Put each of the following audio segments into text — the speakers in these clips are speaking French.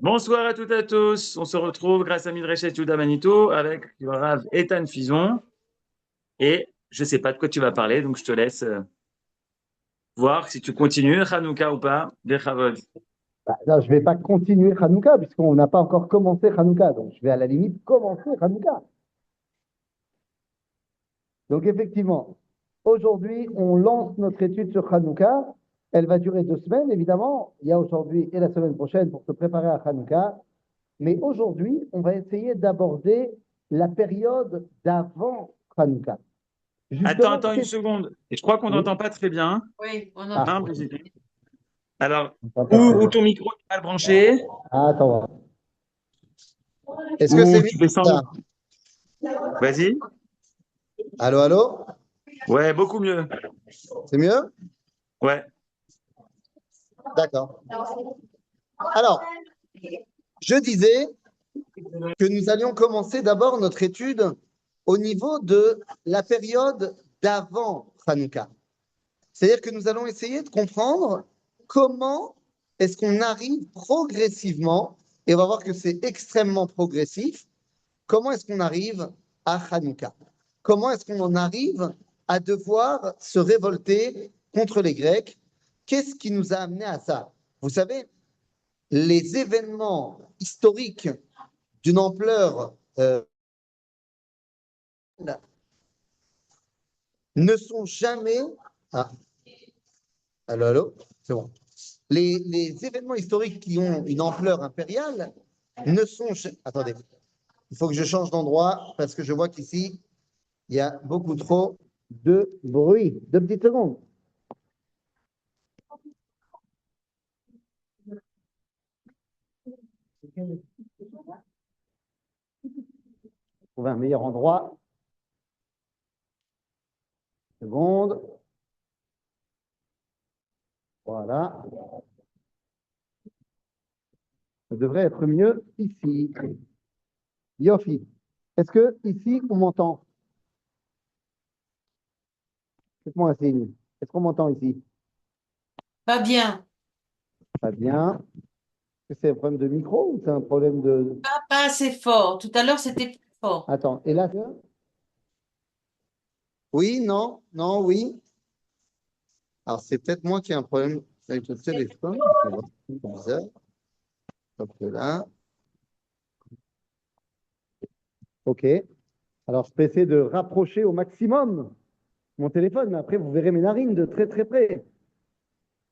Bonsoir à toutes et à tous. On se retrouve grâce à Midreshet Yuda Manito avec le Rav Ethan Fison. Et je ne sais pas de quoi tu vas parler, donc je te laisse voir si tu continues, Hanouka ou pas, Bechavod. Non, je ne vais pas continuer Hanouka, puisqu'on n'a pas encore commencé Hanouka. Donc, je vais à la limite commencer Hanouka. Donc, effectivement, aujourd'hui, on lance notre étude sur Hanouka. Elle va durer 2 semaines, évidemment. Il y a aujourd'hui et la semaine prochaine pour se préparer à Hanouka. Mais aujourd'hui, on va essayer d'aborder la période d'avant Hanouka. Justement, Attends une seconde. Et je crois qu'on oui. n'entend pas très bien. Oui, on Ah, entend. Hein, Brigitte. Alors, on va pas très où bien. ton micro est mal branché, Ah, attends. Est-ce que c'est ou mieux tu fais sans ça? micro. Vas-y. Allô, allô? Ouais, beaucoup mieux. C'est mieux? Ouais. D'accord. Alors, je disais que nous allions commencer d'abord notre étude au niveau de la période d'avant Hanouka. C'est-à-dire que nous allons essayer de comprendre comment est-ce qu'on arrive progressivement, et on va voir que c'est extrêmement progressif, comment est-ce qu'on arrive à Hanouka? Comment est-ce qu'on en arrive à devoir se révolter contre les Grecs? Qu'est-ce qui nous a amené à ça? Vous savez, les événements historiques d'une ampleur ne sont jamais. Ah, allô, allô, c'est bon. Les événements historiques qui ont une ampleur impériale ne sont. Attendez, il faut que je change d'endroit parce que je vois qu'ici, il y a beaucoup trop de bruit. 2 petites secondes. Trouver un meilleur endroit. Seconde. Voilà. Ça devrait être mieux ici. Yofi. Est-ce que ici, on m'entend? Faites-moi un signe. Est-ce qu'on m'entend ici? Pas bien. Pas bien. Est-ce que c'est un problème de micro ou c'est un problème de. Pas assez fort. Tout à l'heure, c'était plus fort. Attends, et là? Oui, non, non, oui. Alors, c'est peut-être moi qui ai un problème avec le téléphone. C'est bizarre. Hop là. OK. Alors, je peux essayer de rapprocher au maximum mon téléphone, mais après, vous verrez mes narines de très, très près.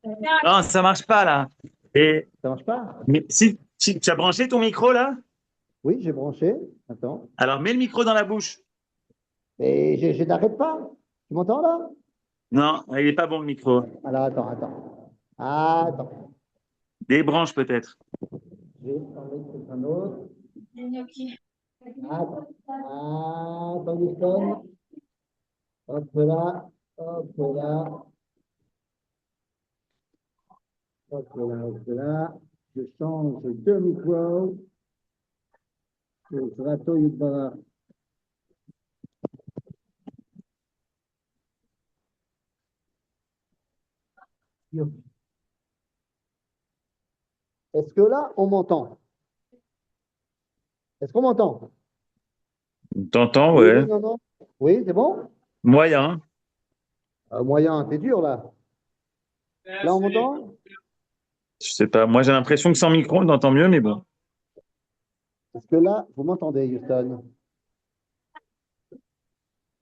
Non, ça marche pas là. Et, Ça marche pas? mais si tu as branché ton micro là, Oui, j'ai branché. Attends. alors mets le micro dans la bouche. Et je n'arrête pas. Tu m'entends là? Non, il est pas bon le micro. Alors, attends, attends. Attends. Débranche peut-être. Je vais parler de quelqu'un d'autre. Attends. Attends, Houston. Hop là. Hop là. Hop là, hop là. Je change de micro. Je ratouille par. Est-ce que là, on m'entend? Est-ce qu'on m'entend? T'entends, Oui, oui, ouais. non, non. Oui, c'est bon? Moyen. Moyen, c'est dur là. Là, on m'entend? Je sais pas. Moi, j'ai l'impression que sans micro, on entend mieux, mais bon. Est-ce que là, vous m'entendez, Houston? Oui?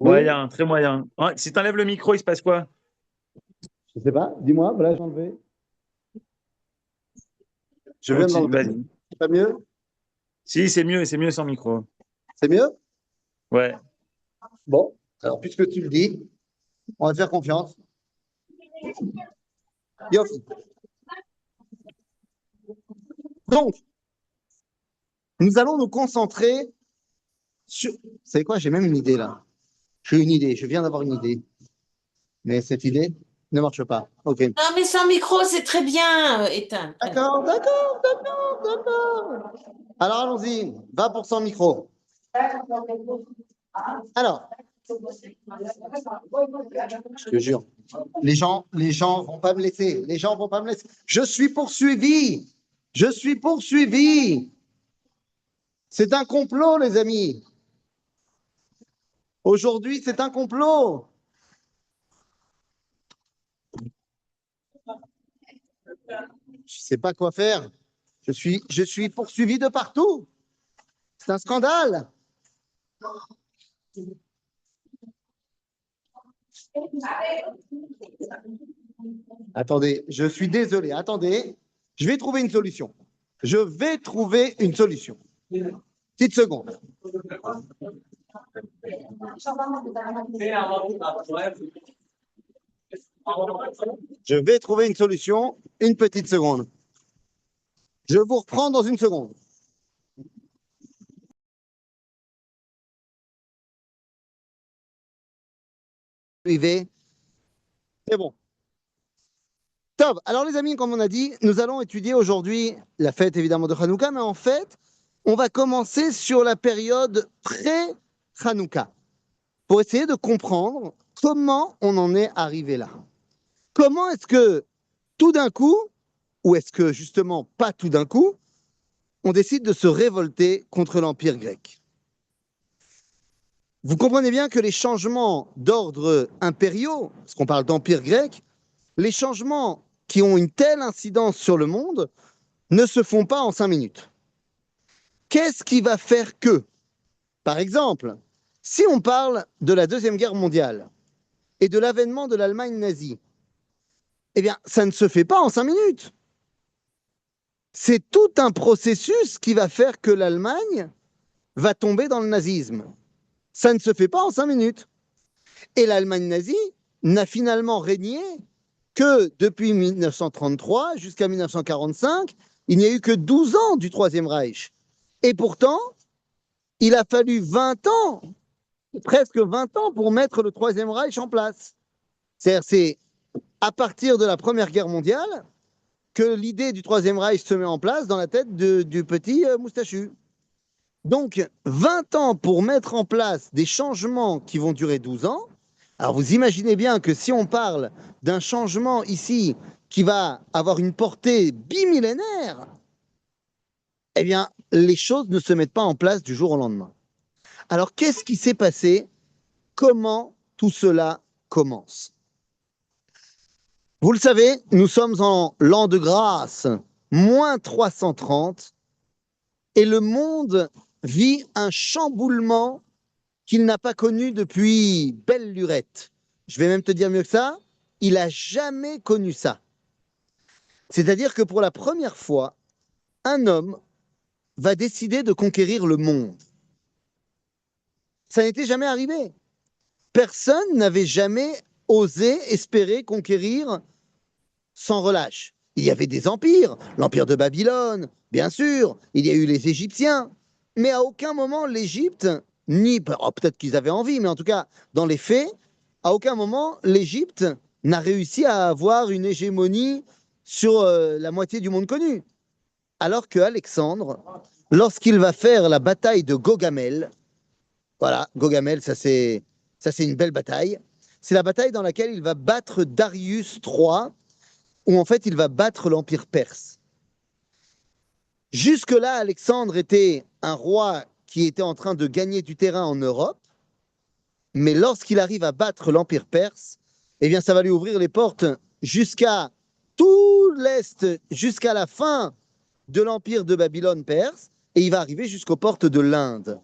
Moyen, très moyen. Ouais, si t'enlèves le micro, il se passe quoi? Je ne sais pas. Dis-moi, voilà, j'ai enlevé. Je viens de Continue, l'enlever. vas-y. C'est pas mieux? Si, c'est mieux sans micro. C'est mieux? Ouais. Bon, alors puisque tu le dis, on va te faire confiance. Yofi. Donc, nous allons nous concentrer sur. Vous savez quoi? J'ai même une idée là. J'ai une idée. Je viens d'avoir une idée. Mais cette idée ne marche pas. OK. Non, mais sans micro, c'est très bien, Ethan. Très bien. D'accord, d'accord, d'accord, d'accord. Alors allons-y. 20% micro. Alors, je te jure, les gens vont pas me laisser. Les gens vont pas me laisser. Je suis poursuivi. Je suis poursuivi. C'est un complot, les amis. Aujourd'hui, c'est un complot. Je ne sais pas quoi faire. Je suis poursuivi de partout. C'est un scandale. Attendez, je suis désolé. Attendez, je vais trouver une solution. Je vais trouver une solution. Petite seconde. Je vais trouver une solution. Une petite seconde. Je vous reprends dans une seconde. Suivez. C'est bon. Top. Alors les amis, comme on a dit, nous allons étudier aujourd'hui la fête évidemment de Hanouka, mais en fait, on va commencer sur la période pré-Hanouka pour essayer de comprendre comment on en est arrivé là. Comment est-ce que tout d'un coup, ou est-ce que justement pas tout d'un coup, on décide de se révolter contre l'Empire grec? Vous comprenez bien que les changements d'ordre impériaux, parce qu'on parle d'Empire grec, les changements qui ont une telle incidence sur le monde ne se font pas en 5 minutes. Qu'est-ce qui va faire que, par exemple, si on parle de la Deuxième Guerre mondiale et de l'avènement de l'Allemagne nazie, eh bien, ça ne se fait pas en 5 minutes. C'est tout un processus qui va faire que l'Allemagne va tomber dans le nazisme. Ça ne se fait pas en 5 minutes. Et l'Allemagne nazie n'a finalement régné que depuis 1933 jusqu'à 1945, il n'y a eu que 12 ans du Troisième Reich. Et pourtant, il a fallu 20 ans, presque 20 ans, pour mettre le Troisième Reich en place. C'est-à-dire, c'est à partir de la Première Guerre mondiale que l'idée du Troisième Reich se met en place dans la tête du petit moustachu. Donc, 20 ans pour mettre en place des changements qui vont durer 12 ans. Alors, vous imaginez bien que si on parle d'un changement ici qui va avoir une portée bimillénaire, eh bien, les choses ne se mettent pas en place du jour au lendemain. Alors, qu'est-ce qui s'est passé? Comment tout cela commence? Vous le savez, nous sommes en l'an de grâce, moins 330, et le monde vit un chamboulement qu'il n'a pas connu depuis belle lurette. Je vais même te dire mieux que ça, il n'a jamais connu ça. C'est-à-dire que pour la première fois, un homme va décider de conquérir le monde. Ça n'était jamais arrivé. Personne n'avait jamais osé espérer conquérir sans relâche. Il y avait des empires, l'empire de Babylone, bien sûr, il y a eu les Égyptiens, mais à aucun moment l'Égypte, peut-être qu'ils avaient envie, mais en tout cas, dans les faits, à aucun moment l'Égypte n'a réussi à avoir une hégémonie sur la moitié du monde connu. Alors que Alexandre, lorsqu'il va faire la bataille de Gogamel, voilà, Gogamel, ça c'est une belle bataille, c'est la bataille dans laquelle il va battre Darius III, où en fait il va battre l'Empire perse. Jusque-là, Alexandre était un roi qui était en train de gagner du terrain en Europe, mais lorsqu'il arrive à battre l'Empire perse, eh bien ça va lui ouvrir les portes jusqu'à tout l'Est, jusqu'à la fin de l'Empire de Babylone perse, et il va arriver jusqu'aux portes de l'Inde.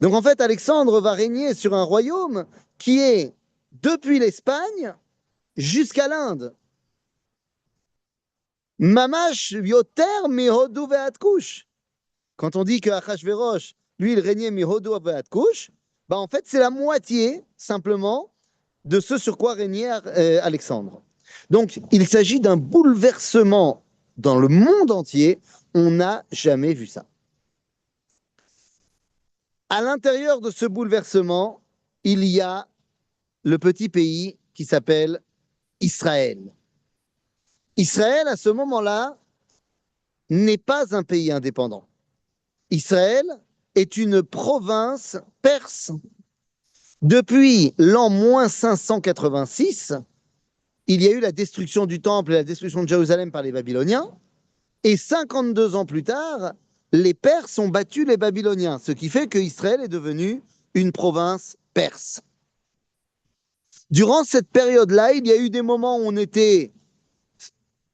Donc en fait, Alexandre va régner sur un royaume qui est depuis l'Espagne jusqu'à l'Inde. Mamash yoter mihodou ve'ad kush. Quand on dit que Achashverosh, lui, il régnait mihodou ve'ad kush, bah en fait, c'est la moitié, simplement, de ce sur quoi régnait Alexandre. Donc, il s'agit d'un bouleversement dans le monde entier. On n'a jamais vu ça. À l'intérieur de ce bouleversement, il y a le petit pays qui s'appelle Israël. Israël, à ce moment-là, n'est pas un pays indépendant. Israël est une province perse. Depuis l'an moins 586, il y a eu la destruction du temple et la destruction de Jérusalem par les Babyloniens. Et 52 ans plus tard, les Perses ont battu les Babyloniens, ce qui fait qu'Israël est devenu une province perse. Durant cette période-là, il y a eu des moments où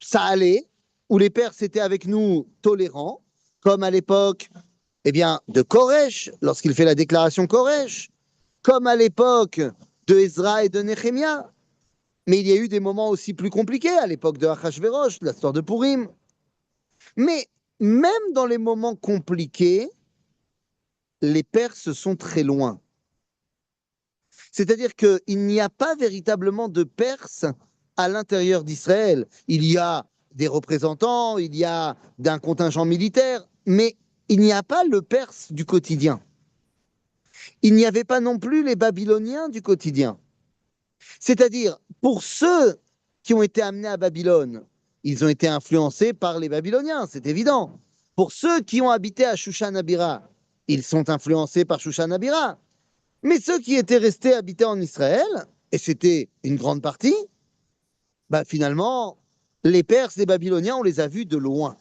ça allait, où les Perses étaient avec nous tolérants, comme à l'époque de Koresh, lorsqu'il fait la déclaration Koresh, comme à l'époque de Ezra et de Néhémia. Mais il y a eu des moments aussi plus compliqués, à l'époque de Achashverosh, l'histoire de Purim. Mais même dans les moments compliqués, les Perses sont très loin. C'est-à-dire qu'il n'y a pas véritablement de Perses à l'intérieur d'Israël. Il y a des représentants, il y a d'un contingent militaire, mais il n'y a pas le Perse du quotidien. Il n'y avait pas non plus les Babyloniens du quotidien. C'est-à-dire, pour ceux qui ont été amenés à Babylone, ils ont été influencés par les Babyloniens, c'est évident. Pour ceux qui ont habité à Shushan-Abira, ils sont influencés par Shushan-Abira. Mais ceux qui étaient restés habités en Israël, et c'était une grande partie, finalement, les Perses, les Babyloniens, on les a vus de loin.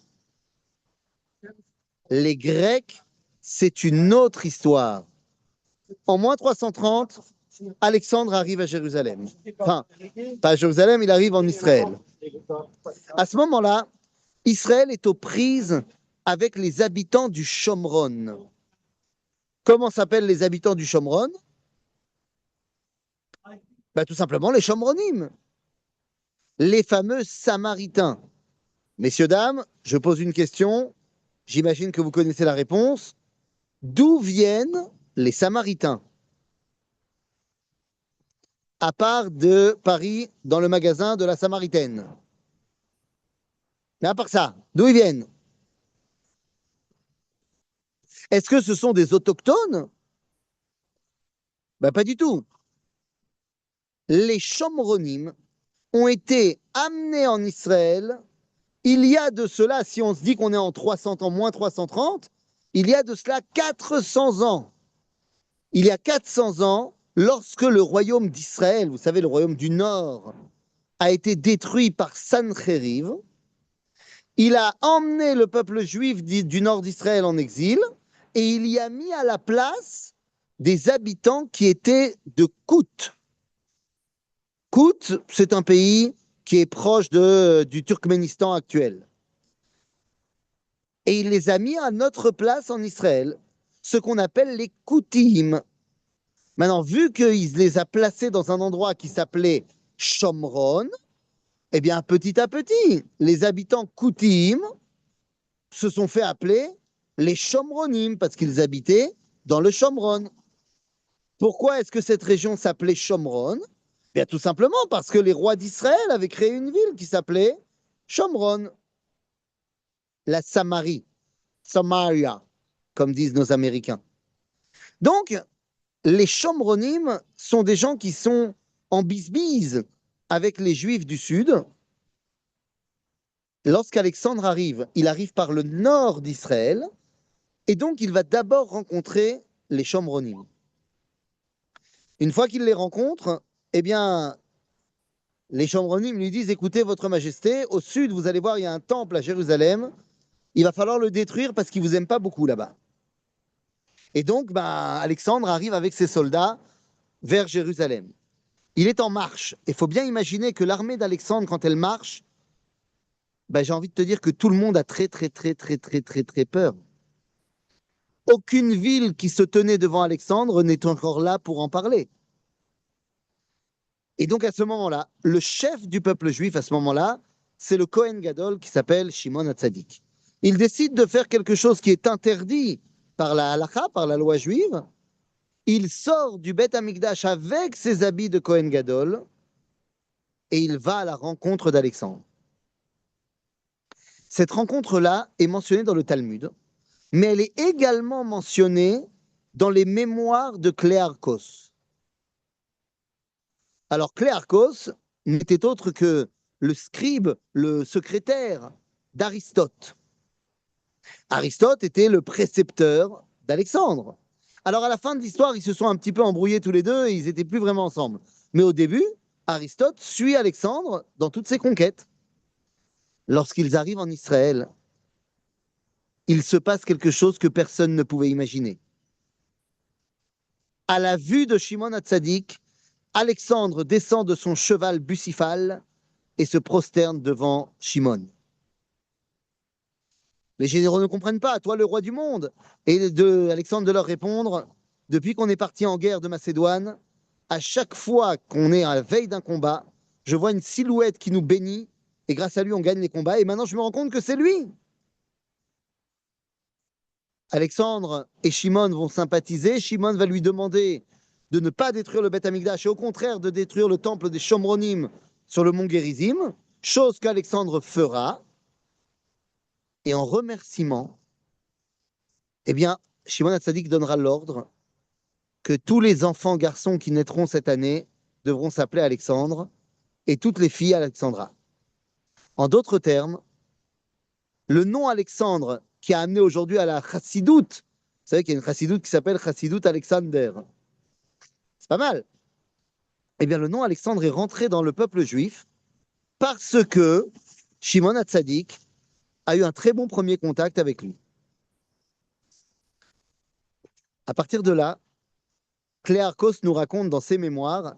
Les Grecs, c'est une autre histoire. En moins 330, Alexandre arrive à Jérusalem. Enfin, pas à Jérusalem, il arrive en Israël. À ce moment-là, Israël est aux prises avec les habitants du Shomron. Comment s'appellent les habitants du Shomron? Tout simplement les Shomronim, les fameux Samaritains. Messieurs, dames, je pose une question, j'imagine que vous connaissez la réponse. D'où viennent les Samaritains? À part de Paris, dans le magasin de la Samaritaine. Mais à part ça, d'où ils viennent? Est-ce que ce sont des autochtones? Pas du tout. Les Shomronim ont été amenés en Israël il y a de cela, si on se dit qu'on est en 300 ans, moins 330, il y a de cela 400 ans. Il y a 400 ans, lorsque le royaume d'Israël, vous savez, le royaume du Nord, a été détruit par Sanchériv, il a emmené le peuple juif du Nord d'Israël en exil et il y a mis à la place des habitants qui étaient de Kout. Kout, c'est un pays qui est proche du Turkménistan actuel. Et il les a mis à notre place en Israël, ce qu'on appelle les Koutim. Maintenant, vu qu'il les a placés dans un endroit qui s'appelait Shomron, petit à petit, les habitants Koutim se sont fait appeler les Shomronim, parce qu'ils habitaient dans le Shomron. Pourquoi est-ce que cette région s'appelait Shomron? Tout simplement parce que les rois d'Israël avaient créé une ville qui s'appelait Shomron. La Samarie, Samaria, comme disent nos Américains. Donc, les Shomronim sont des gens qui sont en bisbise avec les Juifs du Sud. Lorsqu'Alexandre arrive, il arrive par le nord d'Israël, et donc il va d'abord rencontrer les Shomronim. Une fois qu'il les rencontre, les Shomronim lui disent, écoutez, votre majesté, au sud, vous allez voir, il y a un temple à Jérusalem, il va falloir le détruire parce qu'il ne vous aime pas beaucoup là-bas. Et donc, Alexandre arrive avec ses soldats vers Jérusalem. Il est en marche. Il faut bien imaginer que l'armée d'Alexandre, quand elle marche, j'ai envie de te dire que tout le monde a très, très, très, très, très, très, très peur. Aucune ville qui se tenait devant Alexandre n'est encore là pour en parler. Et donc, à ce moment-là, le chef du peuple juif, à ce moment-là, c'est le Kohen Gadol qui s'appelle Shimon HaTzadik. Il décide de faire quelque chose qui est interdit par la halakha, par la loi juive. Il sort du Beth Amikdash avec ses habits de Kohen Gadol et il va à la rencontre d'Alexandre. Cette rencontre-là est mentionnée dans le Talmud, mais elle est également mentionnée dans les mémoires de Cléarchos. Alors Cléarchos n'était autre que le scribe, le secrétaire d'Aristote. Aristote était le précepteur d'Alexandre. Alors à la fin de l'histoire, ils se sont un petit peu embrouillés tous les deux et ils n'étaient plus vraiment ensemble. Mais au début, Aristote suit Alexandre dans toutes ses conquêtes. Lorsqu'ils arrivent en Israël, il se passe quelque chose que personne ne pouvait imaginer. À la vue de Shimon HaTzadik, Alexandre descend de son cheval bucéphale et se prosterne devant Shimon. Les généraux ne comprennent pas, toi le roi du monde. Et Alexandre de leur répondre, depuis qu'on est parti en guerre de Macédoine, à chaque fois qu'on est à la veille d'un combat, je vois une silhouette qui nous bénit, et grâce à lui on gagne les combats, et maintenant je me rends compte que c'est lui. Alexandre et Shimon vont sympathiser, Shimon va lui demander de ne pas détruire le Beth Amikdash, et au contraire de détruire le temple des Shomronim sur le mont Gerizim, chose qu'Alexandre fera, et en remerciement, eh bien, Shimon HaTzadik donnera l'ordre que tous les enfants garçons qui naîtront cette année devront s'appeler Alexandre et toutes les filles Alexandra. En d'autres termes, le nom Alexandre qui a amené aujourd'hui à la chassidoute, vous savez qu'il y a une chassidoute qui s'appelle Chassidoute Alexander. C'est pas mal. Eh bien, le nom Alexandre est rentré dans le peuple juif parce que Shimon HaTzadik a eu un très bon premier contact avec lui. À partir de là, Cléarchos nous raconte dans ses mémoires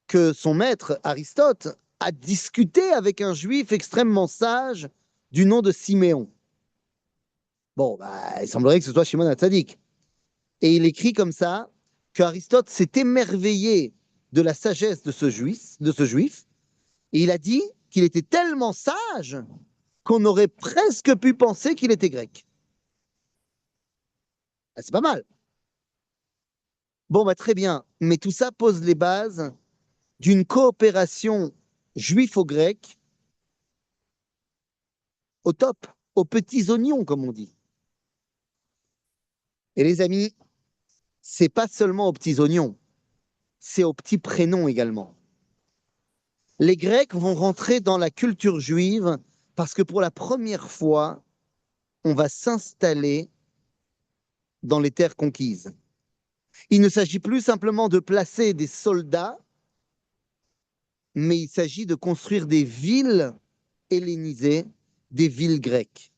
que son maître, Aristote, a discuté avec un juif extrêmement sage du nom de Siméon. Bon, il semblerait que ce soit Shimon HaTzadik. Et il écrit comme ça qu'Aristote s'est émerveillé de la sagesse de ce juif, et il a dit qu'il était tellement sage qu'on aurait presque pu penser qu'il était grec. C'est pas mal. Bon, très bien, mais tout ça pose les bases d'une coopération juifo-grecque au top, aux petits oignons, comme on dit. Et les amis, c'est pas seulement aux petits oignons, c'est aux petits prénoms également. Les Grecs vont rentrer dans la culture juive parce que pour la première fois, on va s'installer dans les terres conquises. Il ne s'agit plus simplement de placer des soldats, mais il s'agit de construire des villes hellénisées, des villes grecques.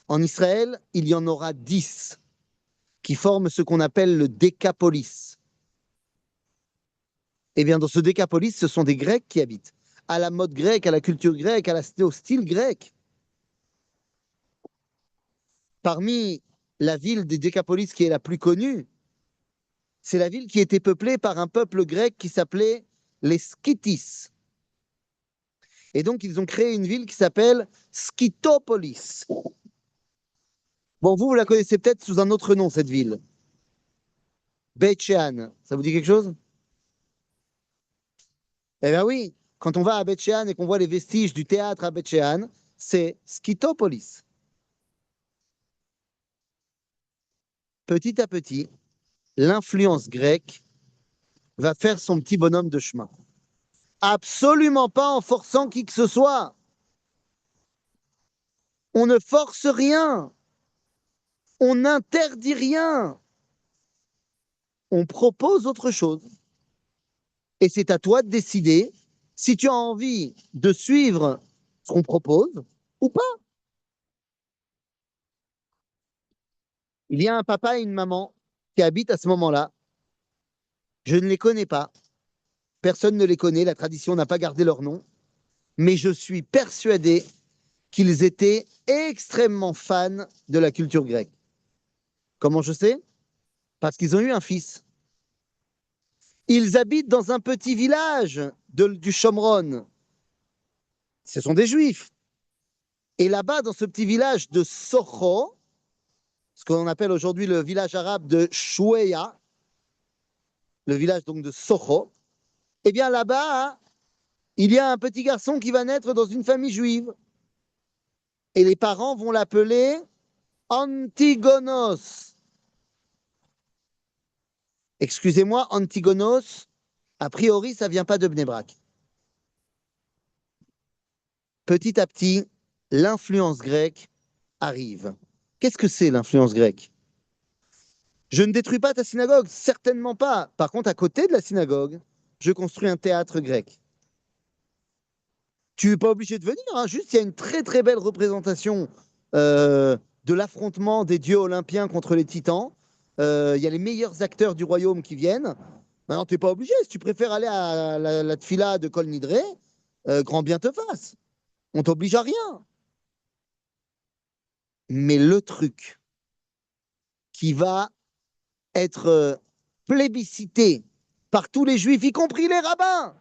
En Israël, il y en aura 10 qui forment ce qu'on appelle le Décapolis. Eh bien, dans ce Décapolis, ce sont des Grecs qui habitent, à la mode grecque, à la culture grecque, au style grec. Parmi la ville des Décapolis qui est la plus connue, c'est la ville qui était peuplée par un peuple grec qui s'appelait les Skytis. Et donc, ils ont créé une ville qui s'appelle Skytopolis. Bon, vous la connaissez peut-être sous un autre nom, cette ville. Beit Shean, ça vous dit quelque chose? Eh bien oui, quand on va à Beit Shean et qu'on voit les vestiges du théâtre à Beit Shean, c'est Skytopolis. Petit à petit, l'influence grecque va faire son petit bonhomme de chemin. Absolument pas en forçant qui que ce soit. On ne force rien. On n'interdit rien. On propose autre chose. Et c'est à toi de décider si tu as envie de suivre ce qu'on propose ou pas. Il y a un papa et une maman qui habitent à ce moment-là. Je ne les connais pas. Personne ne les connaît. La tradition n'a pas gardé leur nom. Mais je suis persuadé qu'ils étaient extrêmement fans de la culture grecque. Comment je sais? Parce qu'ils ont eu un fils. Ils habitent dans un petit village du Shomron. Ce sont des juifs. Et là-bas, dans ce petit village de Socho, ce qu'on appelle aujourd'hui le village arabe de Shouéa, le village donc de Socho, eh bien là-bas, il y a un petit garçon qui va naître dans une famille juive. Et les parents vont l'appeler Antigonos. Excusez-moi, Antigonos, a priori, ça ne vient pas de Bnei Brak. Petit à petit, l'influence grecque arrive. Qu'est-ce que c'est l'influence grecque? Je ne détruis pas ta synagogue, certainement pas. Par contre, à côté de la synagogue, je construis un théâtre grec. Tu n'es pas obligé de venir, hein, juste il y a une très très belle représentation de l'affrontement des dieux olympiens contre les titans. Il y a les meilleurs acteurs du royaume qui viennent. Maintenant, tu n'es pas obligé. Si tu préfères aller à la tfila de Kol Nidre, grand bien te fasse. On t'oblige à rien. Mais le truc qui va être plébiscité par tous les juifs, y compris les rabbins,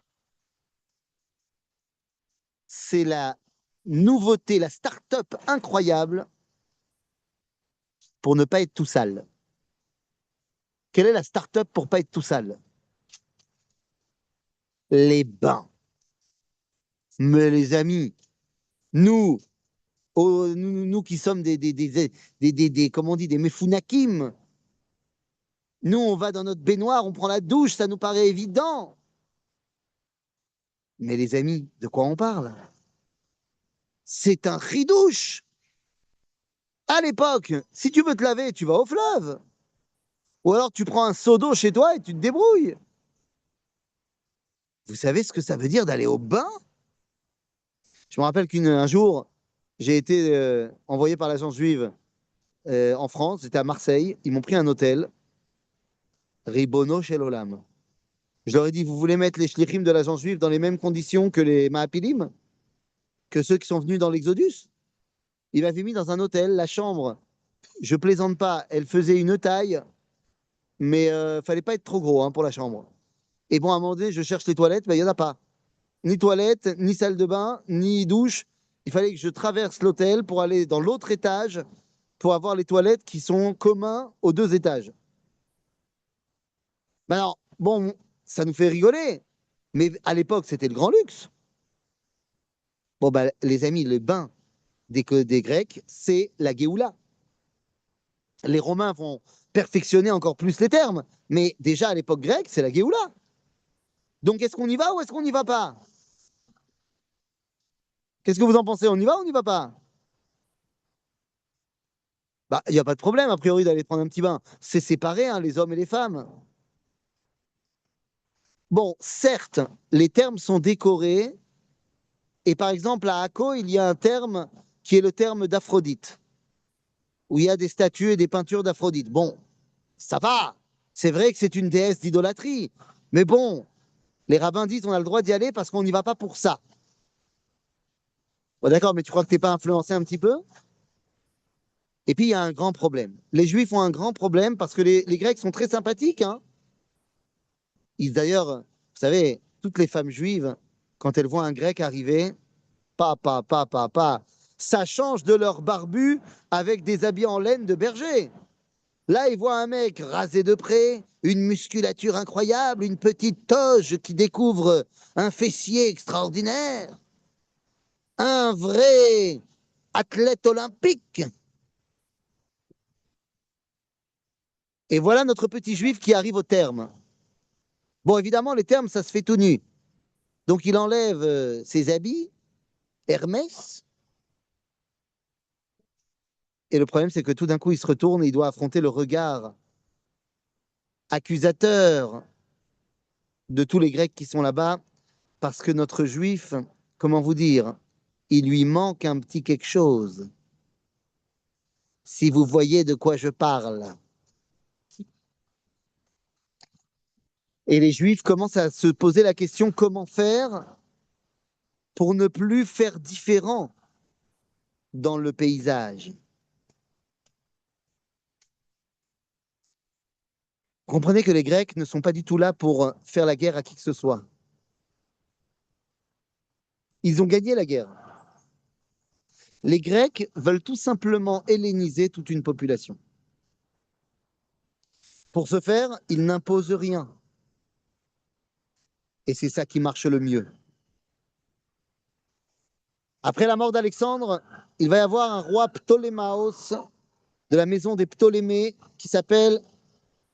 c'est la nouveauté, la start-up incroyable pour ne pas être tout sale. Quelle est la start-up pour ne pas être tout sale? Les bains. Mais les amis, nous qui sommes comment on dit, des mefounakim, nous, on va dans notre baignoire, on prend la douche, ça nous paraît évident. Mais les amis, de quoi on parle? C'est un ridouche. À l'époque, si tu veux te laver, tu vas au fleuve. Ou alors tu prends un seau d'eau chez toi et tu te débrouilles. Vous savez ce que ça veut dire d'aller au bain? Je me rappelle qu'un jour, j'ai été envoyé par l'agence juive en France, j'étais à Marseille, ils m'ont pris un hôtel, Ribono Shel Olam. Je leur ai dit, vous voulez mettre les shlichim de l'agence juive dans les mêmes conditions que les Mahapilim, que ceux qui sont venus dans l'Exodus? Il m'avait mis dans un hôtel, la chambre, je plaisante pas, elle faisait une taille, mais fallait pas être trop gros pour la chambre. Et bon, à un moment donné, je cherche les toilettes, mais il n'y en a pas. Ni toilette, ni salle de bain, ni douche. Il fallait que je traverse l'hôtel pour aller dans l'autre étage pour avoir les toilettes qui sont communs aux deux étages. Alors, bon, ça nous fait rigoler, mais à l'époque, c'était le grand luxe. Bon, bah, les amis, le bain des Grecs, c'est la Géoula. Les Romains vont perfectionner encore plus les termes, mais déjà à l'époque grecque, c'est la Géoula. Donc, est-ce qu'on y va ou est-ce qu'on n'y va pas? Qu'est-ce que vous en pensez? On y va ou on n'y va pas? Bah, il n'y a pas de problème, a priori, d'aller prendre un petit bain. C'est séparé, les hommes et les femmes. Bon, certes, les termes sont décorés. Et par exemple, à Akko, il y a un terme qui est le terme d'Aphrodite, où il y a des statues et des peintures d'Aphrodite. Bon, ça va. C'est vrai que c'est une déesse d'idolâtrie. Mais bon, les rabbins disent on a le droit d'y aller parce qu'on n'y va pas pour ça. Bon, d'accord, mais tu crois que tu n'es pas influencé un petit peu? Et puis, il y a un grand problème. Les Juifs ont un grand problème parce que les Grecs sont très sympathiques. D'ailleurs, vous savez, toutes les femmes juives, quand elles voient un Grec arriver, ça change de leur barbu avec des habits en laine de berger. Là, ils voient un mec rasé de près, une musculature incroyable, une petite toge qui découvre un fessier extraordinaire, un vrai athlète olympique. Et voilà notre petit juif qui arrive au terme. Bon, évidemment, les termes, ça se fait tout nu. Donc, il enlève ses habits, Hermès. Et le problème, c'est que tout d'un coup, il se retourne et il doit affronter le regard accusateur de tous les Grecs qui sont là-bas, parce que notre juif, comment vous dire, il lui manque un petit quelque chose. Si vous voyez de quoi je parle. Et les juifs commencent à se poser la question comment faire pour ne plus faire différent dans le paysage. Comprenez que les Grecs ne sont pas du tout là pour faire la guerre à qui que ce soit. Ils ont gagné la guerre. Les Grecs veulent tout simplement helléniser toute une population. Pour ce faire, ils n'imposent rien. Et c'est ça qui marche le mieux. Après la mort d'Alexandre, il va y avoir un roi Ptolémaos de la maison des Ptolémées qui s'appelle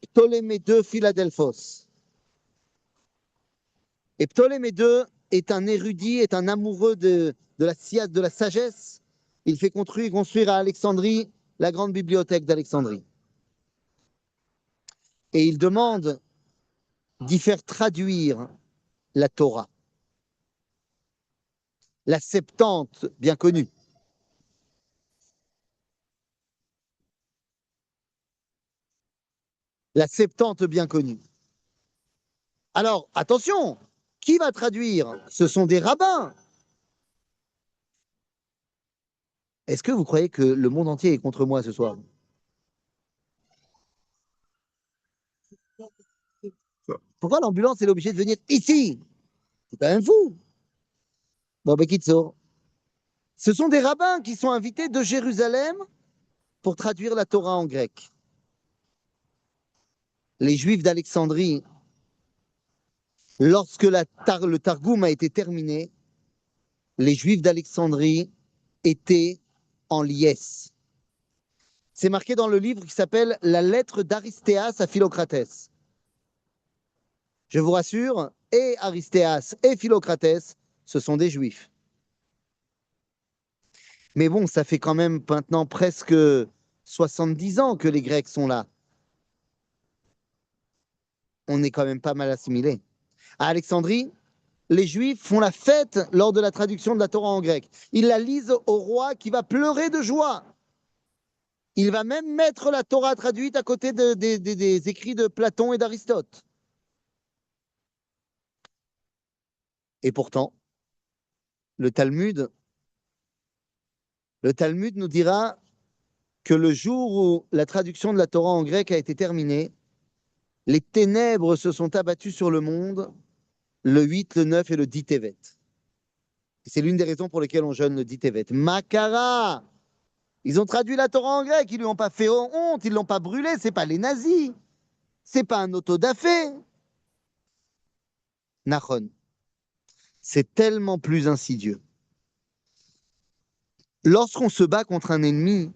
Ptolémée II Philadelphos. Et Ptolémée II est un érudit, est un amoureux de la sagesse. Il fait construire à Alexandrie la grande bibliothèque d'Alexandrie. Et il demande d'y faire traduire la Torah. La Septante, bien connue. La Septante bien connue. Alors, attention, qui va traduire? Ce sont des rabbins. Est-ce que vous croyez que le monde entier est contre moi ce soir? Pourquoi l'ambulance est obligée de venir ici? C'est quand même fou. Bon, Bekitso. Ce sont des rabbins qui sont invités de Jérusalem pour traduire la Torah en grec. Les Juifs d'Alexandrie, lorsque le Targum a été terminé, les Juifs d'Alexandrie étaient en liesse. C'est marqué dans le livre qui s'appelle La lettre d'Aristéas à Philocratès. Je vous rassure, et Aristéas et Philocratès, ce sont des Juifs. Mais bon, ça fait quand même maintenant presque 70 ans que les Grecs sont là. On est quand même pas mal assimilés. À Alexandrie, les Juifs font la fête lors de la traduction de la Torah en grec. Ils la lisent au roi qui va pleurer de joie. Il va même mettre la Torah traduite à côté des écrits de Platon et d'Aristote. Et pourtant, le Talmud nous dira que le jour où la traduction de la Torah en grec a été terminée, les ténèbres se sont abattues sur le monde le 8, le 9 et le 10 Tevet. C'est l'une des raisons pour lesquelles on jeûne le 10 Tevet. Makara! Ils ont traduit la Torah en grec, ils lui ont pas fait honte, ils l'ont pas brûlé, c'est pas les nazis, c'est pas un autodafé. Nachon, c'est tellement plus insidieux. Lorsqu'on se bat contre un ennemi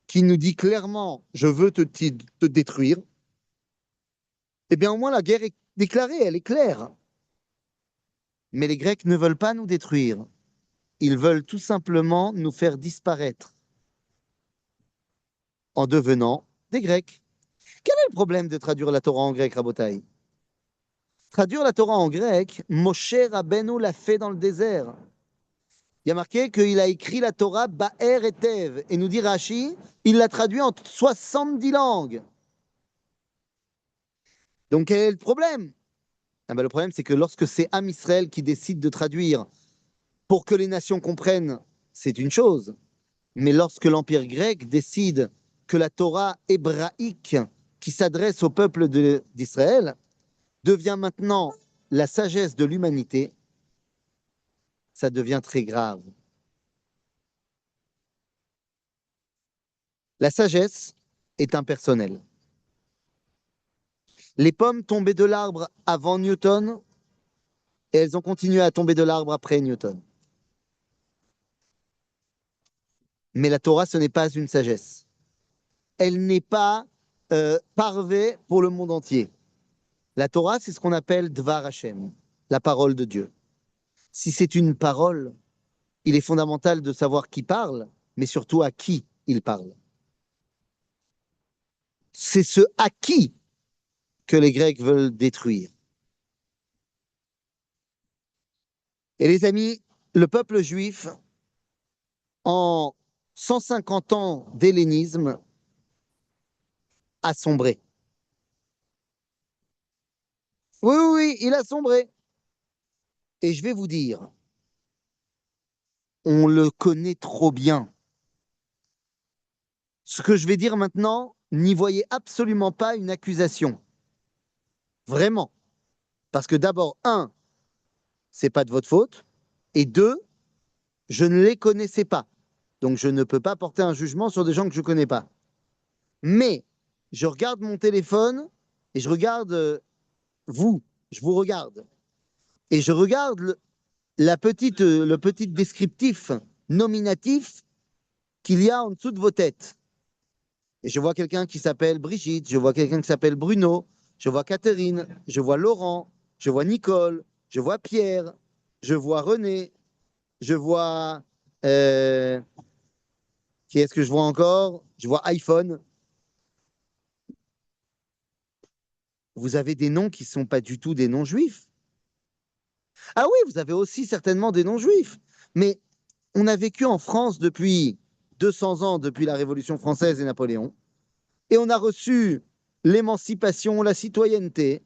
qui nous dit clairement « je veux te détruire », eh bien au moins la guerre est déclarée, elle est claire. Mais les Grecs ne veulent pas nous détruire, ils veulent tout simplement nous faire disparaître en devenant des Grecs. Quel est le problème de traduire la Torah en grec, Rabotai? Traduire la Torah en grec, Moshe Rabbeinu l'a fait dans le désert. Il y a marqué qu'il a écrit la Torah Ba'er et Tev. Et nous dit Rashi, il l'a traduit en 70 langues. Donc quel est le problème? Le problème, c'est que lorsque c'est Am Israël qui décide de traduire pour que les nations comprennent, c'est une chose. Mais lorsque l'Empire grec décide que la Torah hébraïque qui s'adresse au peuple d'Israël devient maintenant la sagesse de l'humanité, ça devient très grave. La sagesse est impersonnelle. Les pommes tombaient de l'arbre avant Newton et elles ont continué à tomber de l'arbre après Newton. Mais la Torah, ce n'est pas une sagesse. Elle n'est pas parvée pour le monde entier. La Torah, c'est ce qu'on appelle Dvar Hashem, la parole de Dieu. Si c'est une parole, il est fondamental de savoir qui parle, mais surtout à qui il parle. C'est ce à qui que les Grecs veulent détruire. Et les amis, le peuple juif, en 150 ans d'hellénisme, a sombré. Oui, oui, oui, il a sombré. Et je vais vous dire, on le connaît trop bien. Ce que je vais dire maintenant, n'y voyez absolument pas une accusation. Vraiment. Parce que d'abord, un, c'est pas de votre faute. Et deux, je ne les connaissais pas. Donc je ne peux pas porter un jugement sur des gens que je ne connais pas. Mais je regarde mon téléphone et je regarde vous, je vous regarde. Et je regarde le petit descriptif nominatif qu'il y a en dessous de vos têtes. Et je vois quelqu'un qui s'appelle Brigitte, je vois quelqu'un qui s'appelle Bruno, je vois Catherine, je vois Laurent, je vois Nicole, je vois Pierre, je vois René, je vois... qui est-ce que je vois encore? Je vois iPhone. Vous avez des noms qui ne sont pas du tout des noms juifs. Ah oui, vous avez aussi certainement des noms juifs. Mais on a vécu en France depuis 200 ans, depuis la Révolution française et Napoléon. Et on a reçu l'émancipation, la citoyenneté,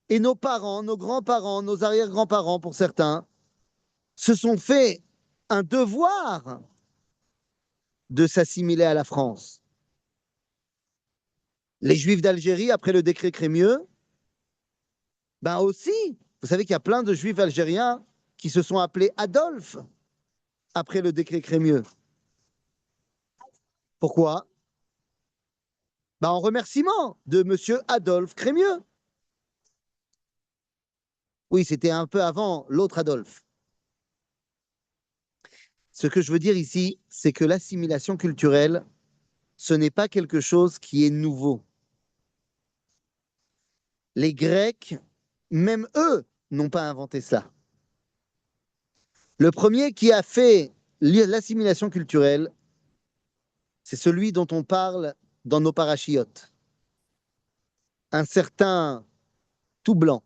et nos parents, nos grands-parents, nos arrière-grands-parents pour certains, se sont fait un devoir de s'assimiler à la France. Les Juifs d'Algérie, après le décret Crémieux, ben aussi, vous savez qu'il y a plein de Juifs algériens qui se sont appelés Adolphe après le décret Crémieux. Pourquoi? Ben en remerciement de monsieur Adolphe Crémieux. Oui, c'était un peu avant l'autre Adolphe. Ce que je veux dire ici, c'est que l'assimilation culturelle, ce n'est pas quelque chose qui est nouveau. Les Grecs, même eux, n'ont pas inventé ça. Le premier qui a fait l'assimilation culturelle, c'est celui dont on parle dans nos parachiotes. Un certain tout blanc,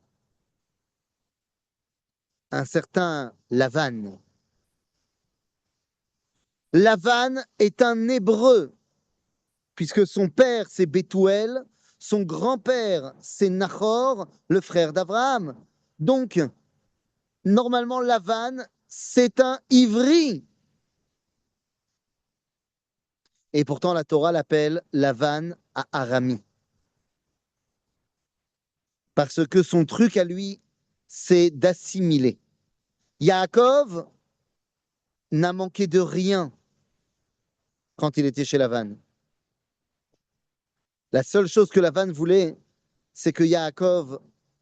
un certain Lavan. Lavan est un hébreu, puisque son père c'est Bethuel, son grand-père c'est Nahor, le frère d'Abraham. Donc, normalement, Lavan, c'est un ivri. Et pourtant, la Torah l'appelle Lavan à Arami. Parce que son truc à lui, c'est d'assimiler. Yaakov n'a manqué de rien quand il était chez Lavan. La seule chose que Lavan voulait, c'est que Yaakov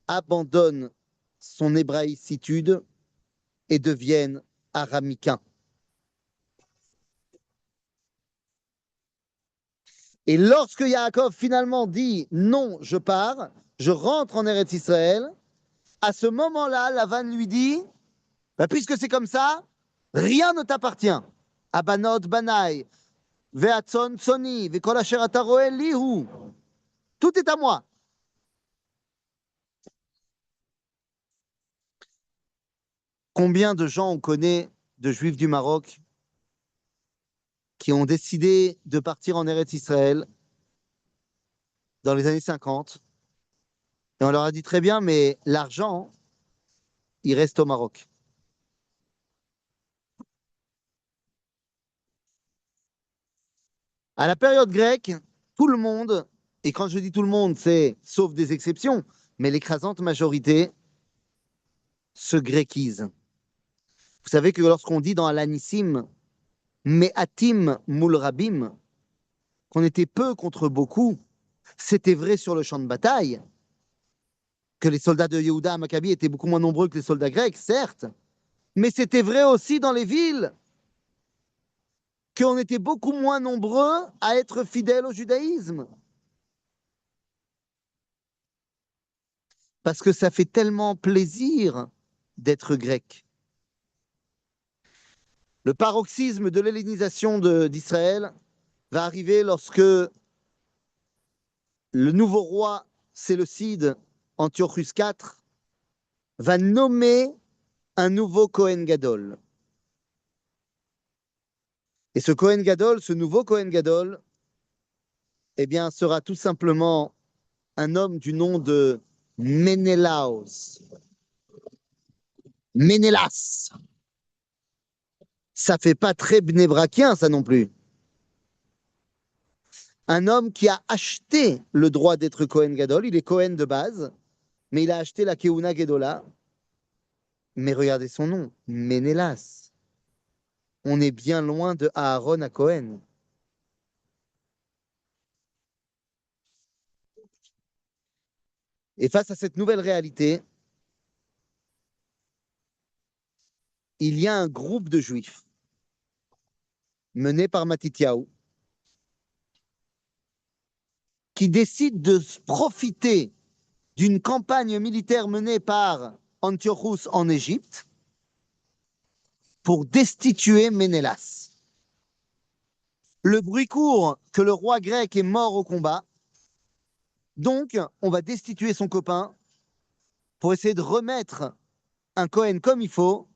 abandonne son hébraïcitude et devienne aramicain. Et lorsque Yaakov finalement dit non, je pars, je rentre en Eretz Israël, à ce moment-là, Lavan lui dit bah, puisque c'est comme ça, rien ne t'appartient. Abanot banai, ve'atzon tsoni, ve'kol asher ata roe lihu. Tout est à moi. Combien de gens on connaît de juifs du Maroc qui ont décidé de partir en Eretz Israël dans les années 50 et on leur a dit très bien, mais l'argent, il reste au Maroc. À la période grecque, tout le monde, et quand je dis tout le monde, c'est sauf des exceptions, mais l'écrasante majorité se gréquise. Vous savez que lorsqu'on dit dans Alanissim, Me'atim mul rabim, qu'on était peu contre beaucoup, c'était vrai sur le champ de bataille, que les soldats de Yehuda à Maccabi étaient beaucoup moins nombreux que les soldats grecs, certes, mais c'était vrai aussi dans les villes, qu'on était beaucoup moins nombreux à être fidèles au judaïsme. Parce que ça fait tellement plaisir d'être grec. Le paroxysme de l'hellénisation d'Israël va arriver lorsque le nouveau roi séleucide, Antiochus IV, va nommer un nouveau Kohen Gadol. Et ce Kohen Gadol, ce nouveau Kohen Gadol, eh bien, sera tout simplement un homme du nom de Ménélaos. Ménélas. Ça fait pas très bnébrakien, ça non plus. Un homme qui a acheté le droit d'être Kohen Gadol, il est Kohen de base, mais il a acheté la Keuna Gedola. Mais regardez son nom, Ménélas. On est bien loin de Aaron à Cohen. Et face à cette nouvelle réalité, il y a un groupe de juifs mené par Matityahu qui décide de profiter d'une campagne militaire menée par Antiochus en Égypte pour destituer Ménélas. Le bruit court que le roi grec est mort au combat, donc on va destituer son copain pour essayer de remettre un Cohen comme il faut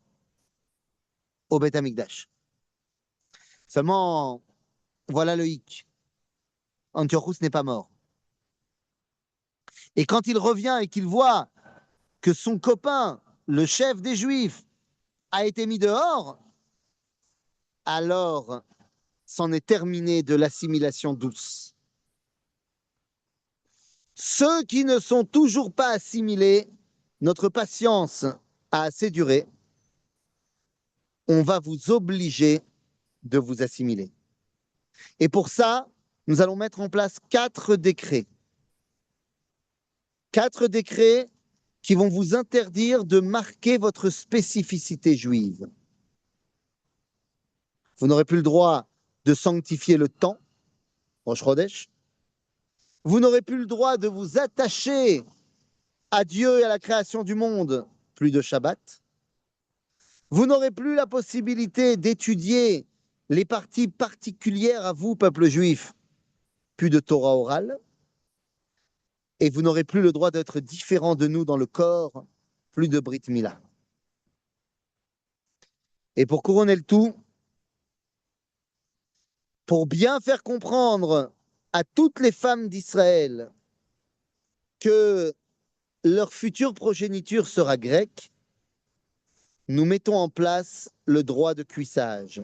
au Beth Amikdash. Seulement, voilà le hic. Antiochus n'est pas mort. Et quand il revient et qu'il voit que son copain, le chef des Juifs, a été mis dehors, alors c'en est terminé de l'assimilation douce. Ceux qui ne sont toujours pas assimilés, notre patience a assez duré, on va vous obliger de vous assimiler. Et pour ça, nous allons mettre en place 4 décrets. 4 décrets qui vont vous interdire de marquer votre spécificité juive. Vous n'aurez plus le droit de sanctifier le temps, Rosh Chodesh. Vous n'aurez plus le droit de vous attacher à Dieu et à la création du monde, plus de Shabbat. Vous n'aurez plus la possibilité d'étudier les parties particulières à vous, peuple juif, plus de Torah orale. Et vous n'aurez plus le droit d'être différent de nous dans le corps, plus de Brit Mila. Et pour couronner le tout, pour bien faire comprendre à toutes les femmes d'Israël que leur future progéniture sera grecque, nous mettons en place le droit de cuissage.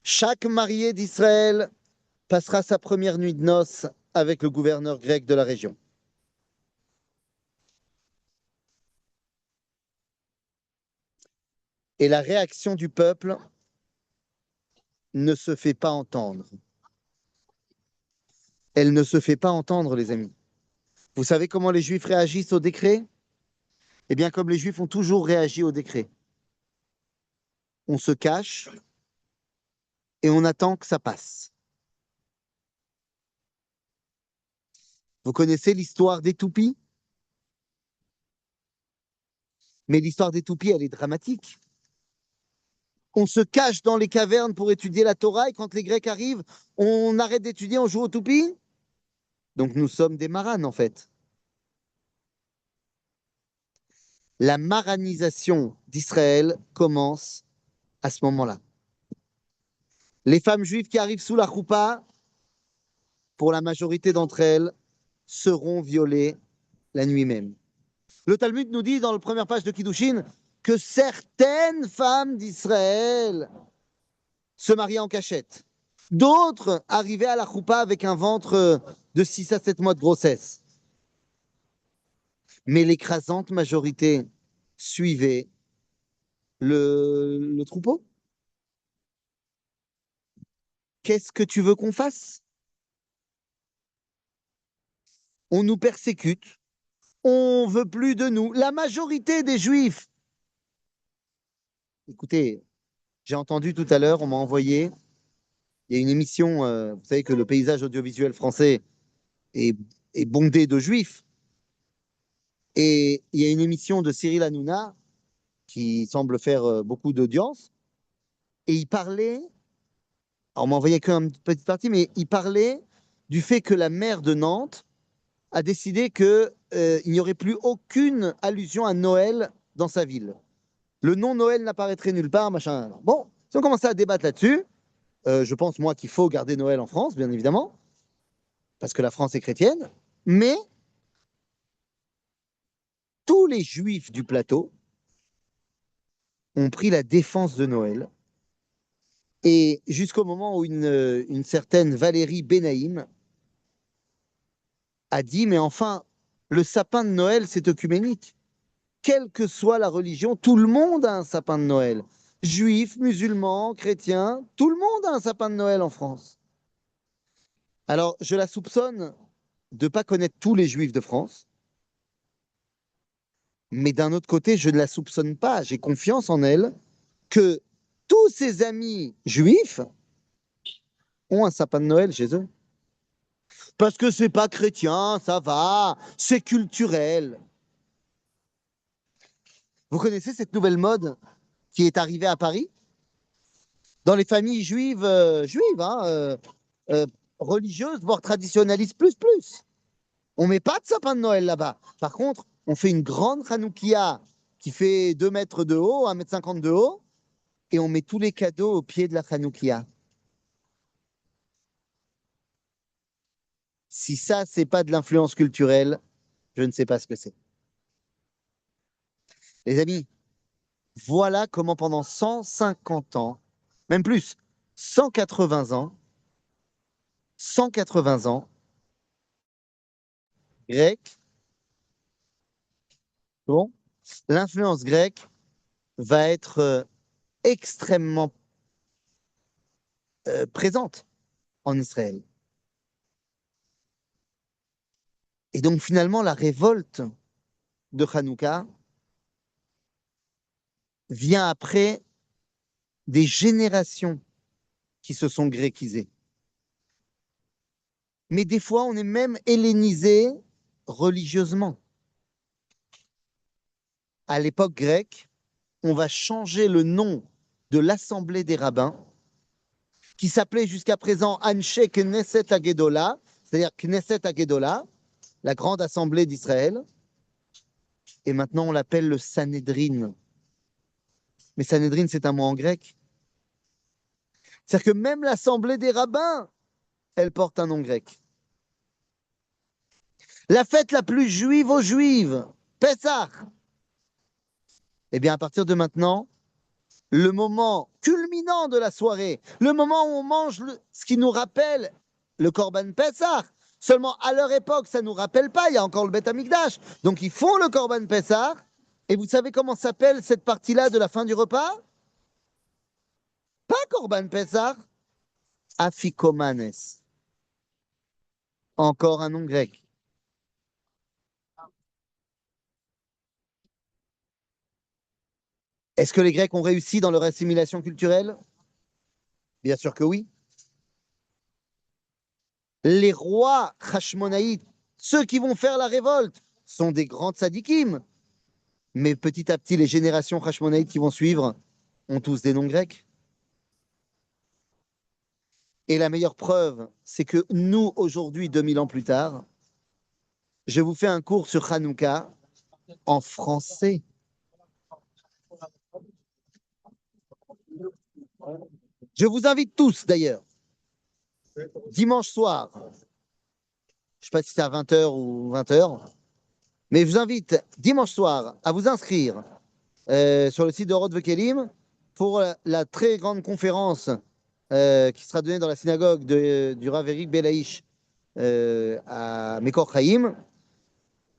Chaque marié d'Israël passera sa première nuit de noces avec le gouverneur grec de la région. Et la réaction du peuple ne se fait pas entendre. Elle ne se fait pas entendre, les amis. Vous savez comment les Juifs réagissent au décret? Eh bien, comme les Juifs ont toujours réagi au décret. On se cache et on attend que ça passe. Vous connaissez l'histoire des toupies? Mais l'histoire des toupies, elle est dramatique. On se cache dans les cavernes pour étudier la Torah et quand les Grecs arrivent, on arrête d'étudier, on joue aux toupies? Donc nous sommes des maranes en fait. La maranisation d'Israël commence à ce moment-là. Les femmes juives qui arrivent sous la choupa, pour la majorité d'entre elles, seront violées la nuit même. Le Talmud nous dit dans la première page de Kiddushin que certaines femmes d'Israël se mariaient en cachette. D'autres arrivaient à la choupa avec un ventre de 6 à 7 mois de grossesse. Mais l'écrasante majorité suivait le troupeau. Qu'est-ce que tu veux qu'on fasse? On nous persécute, on veut plus de nous. La majorité des Juifs. Écoutez, j'ai entendu tout à l'heure, on m'a envoyé, il y a une émission, vous savez que le paysage audiovisuel français est bondé de Juifs. Et il y a une émission de Cyril Hanouna qui semble faire beaucoup d'audience. Et il parlait, alors on m'a envoyé qu'une petite partie, mais il parlait du fait que la maire de Nantes a décidé qu'il n'y aurait plus aucune allusion à Noël dans sa ville. Le nom Noël n'apparaîtrait nulle part, machin. Alors, bon, si on commençait à débattre là-dessus, je pense, moi, qu'il faut garder Noël en France, bien évidemment, parce que la France est chrétienne, mais tous les Juifs du plateau ont pris la défense de Noël, et jusqu'au moment où une certaine Valérie Benaïm a dit, mais enfin, le sapin de Noël, c'est œcuménique. Quelle que soit la religion, tout le monde a un sapin de Noël. Juifs, musulmans, chrétiens, tout le monde a un sapin de Noël en France. Alors, je la soupçonne de ne pas connaître tous les Juifs de France, mais d'un autre côté, je ne la soupçonne pas. J'ai confiance en elle que tous ses amis juifs ont un sapin de Noël chez eux. Parce que c'est pas chrétien, ça va, c'est culturel. Vous connaissez cette nouvelle mode qui est arrivée à Paris? Dans les familles juives, religieuses, voire traditionnalistes, plus. On met pas de sapin de Noël là-bas. Par contre, on fait une grande Hanoukia qui fait 2 mètres de haut, 1,50 m de haut, et on met tous les cadeaux au pied de la Hanoukia. Si ça, c'est pas de l'influence culturelle, je ne sais pas ce que c'est. Les amis, voilà comment pendant 150 ans, même plus, 180 ans, 180 ans, grec, bon, l'influence grecque va être extrêmement présente en Israël. Et donc finalement, la révolte de Hanouka vient après des générations qui se sont gréquisées. Mais des fois, on est même hellénisé religieusement. À l'époque grecque, on va changer le nom de l'Assemblée des rabbins, qui s'appelait jusqu'à présent Anshe Knesset Agedola, c'est-à-dire Knesset Agedola, la grande assemblée d'Israël, et maintenant on l'appelle le Sanhédrin. Mais Sanhédrin, c'est un mot en grec. C'est-à-dire que même l'Assemblée des rabbins, elle porte un nom grec. La fête la plus juive aux juives, Pessah. Eh bien, à partir de maintenant, le moment culminant de la soirée, le moment où on mange ce qui nous rappelle le Korban Pessah. Seulement, à leur époque, ça ne nous rappelle pas, il y a encore le Beth Amikdash. Donc, ils font le Korban Pessah. Et vous savez comment s'appelle cette partie-là de la fin du repas? Pas Korban Pessah, Afikomanes. Encore un nom grec. Est-ce que les Grecs ont réussi dans leur assimilation culturelle? Bien sûr que oui. Les rois Hashmonaïtes, ceux qui vont faire la révolte, sont des grands tzadikim. Mais petit à petit, les générations Hashmonaïtes qui vont suivre ont tous des noms grecs. Et la meilleure preuve, c'est que nous, aujourd'hui, 2000 ans plus tard, je vous fais un cours sur Hanouka en français. Je vous invite tous, d'ailleurs, dimanche soir, je ne sais pas si c'est à 20h ou 20h, mais je vous invite dimanche soir à vous inscrire sur le site de Orot Vekelim pour la très grande conférence qui sera donnée dans la synagogue du Rav Eric Belaïch à Mekor Chaim,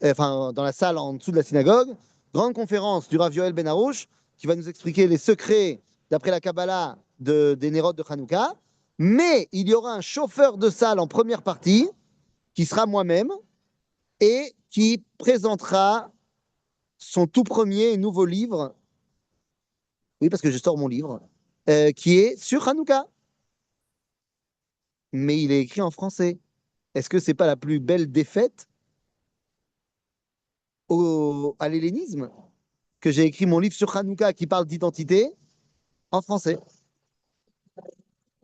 enfin dans la salle en dessous de la synagogue. Grande conférence du Rav Yoel Ben Arouche qui va nous expliquer les secrets, d'après la Kabbalah, des Nérot de Hanouka. Mais il y aura un chauffeur de salle en première partie qui sera moi-même et qui présentera son tout premier et nouveau livre. Oui, parce que je sors mon livre, qui est sur Hanouka. Mais il est écrit en français. Est-ce que c'est pas la plus belle défaite à l'hellénisme que j'ai écrit mon livre sur Hanouka qui parle d'identité en français?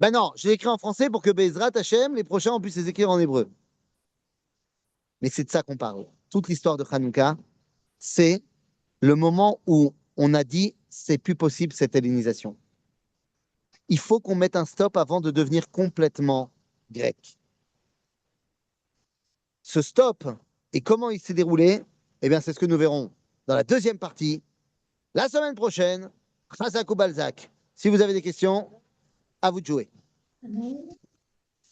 Ben non, j'ai écrit en français pour que Bezrat Hashem, les prochains, on puisse les écrire en hébreu. Mais c'est de ça qu'on parle. Toute l'histoire de Hanouka, c'est le moment où on a dit c'est plus possible cette hellénisation. Il faut qu'on mette un stop avant de devenir complètement grec. Ce stop et comment il s'est déroulé, eh bien c'est ce que nous verrons dans la deuxième partie, la semaine prochaine. Chazak ou Balzac. Si vous avez des questions, à vous de jouer.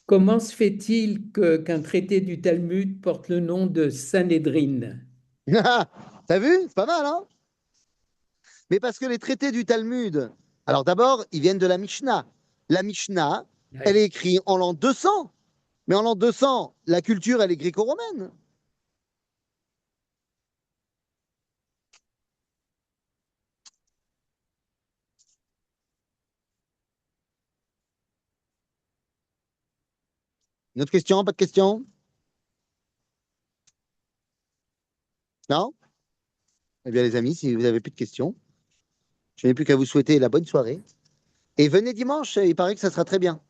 Comment se fait-il qu'un traité du Talmud porte le nom de Sanhédrin? T'as vu? C'est pas mal, hein? Mais parce que les traités du Talmud, alors d'abord, ils viennent de la Mishnah. La Mishnah, elle est écrite en l'an 200. Mais en l'an 200, la culture, elle est gréco-romaine. Une autre question? Pas de question? Non? Eh bien, les amis, si vous n'avez plus de questions, je n'ai plus qu'à vous souhaiter la bonne soirée. Et venez dimanche, il paraît que ça sera très bien.